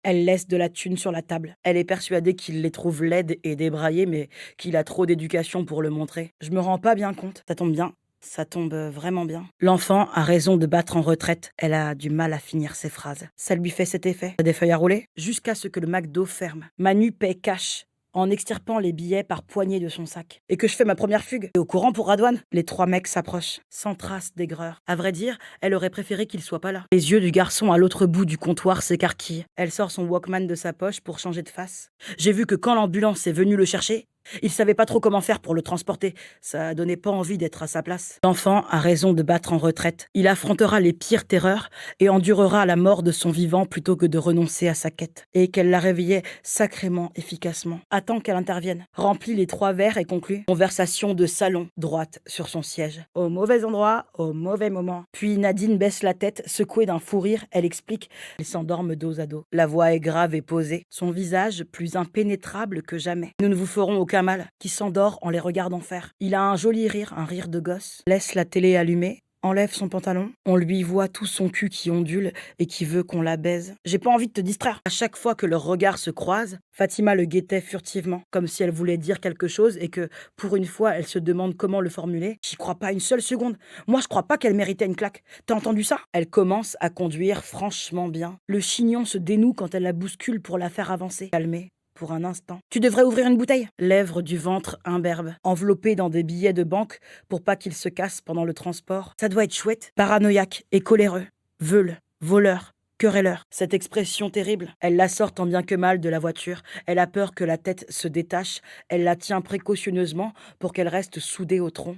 Elle laisse de la thune sur la table. Elle est persuadée qu'il les trouve laides et débraillées, mais qu'il a trop d'éducation pour le montrer. Je me rends pas bien compte. Ça tombe bien. Ça tombe vraiment bien. L'enfant a raison de battre en retraite. Elle a du mal à finir ses phrases. Ça lui fait cet effet. T'as des feuilles à rouler? Jusqu'à ce que le McDo ferme. Manu paie cash, en extirpant les billets par poignée de son sac. Et que je fais ma première fugue. Et au courant pour Radouane? Les trois mecs s'approchent, sans trace d'aigreur. À vrai dire, elle aurait préféré qu'il soit pas là. Les yeux du garçon à l'autre bout du comptoir s'écarquillent. Elle sort son Walkman de sa poche pour changer de face. J'ai vu que quand l'ambulance est venue le chercher, il savait pas trop comment faire pour le transporter. Ça donnait pas envie d'être à sa place. L'enfant a raison de battre en retraite. Il affrontera les pires terreurs et endurera la mort de son vivant plutôt que de renoncer à sa quête. Et qu'elle la réveillait sacrément efficacement. Attend qu'elle intervienne. Remplit les 3 verres et conclut. Conversation de salon, droite sur son siège. Au mauvais endroit, au mauvais moment. Puis Nadine baisse la tête, secouée d'un fou rire. Elle explique. Ils s'endorment dos à dos. La voix est grave et posée. Son visage plus impénétrable que jamais. Nous ne vous ferons aucun mal. Qui s'endort en les regardant faire. Il a un joli rire, un rire de gosse. Laisse la télé allumée. Enlève son pantalon, on lui voit tout son cul qui ondule et qui veut qu'on la baise. J'ai pas envie de te distraire. À chaque fois que leurs regards se croisent, Fatima le guettait furtivement, comme si elle voulait dire quelque chose et que, pour une fois, elle se demande comment le formuler. J'y crois pas une seule seconde. Moi, je crois pas qu'elle méritait une claque. T'as entendu ça? Elle commence à conduire franchement bien. Le chignon se dénoue quand elle la bouscule pour la faire avancer. Calmée. Pour un instant. Tu devrais ouvrir une bouteille. Lèvres du ventre imberbe, enveloppées dans des billets de banque pour pas qu'ils se cassent pendant le transport. Ça doit être chouette. Paranoïaque et coléreux. Veule, voleur, querelleur. Cette expression terrible, elle la sort tant bien que mal de la voiture. Elle a peur que la tête se détache. Elle la tient précautionneusement pour qu'elle reste soudée au tronc.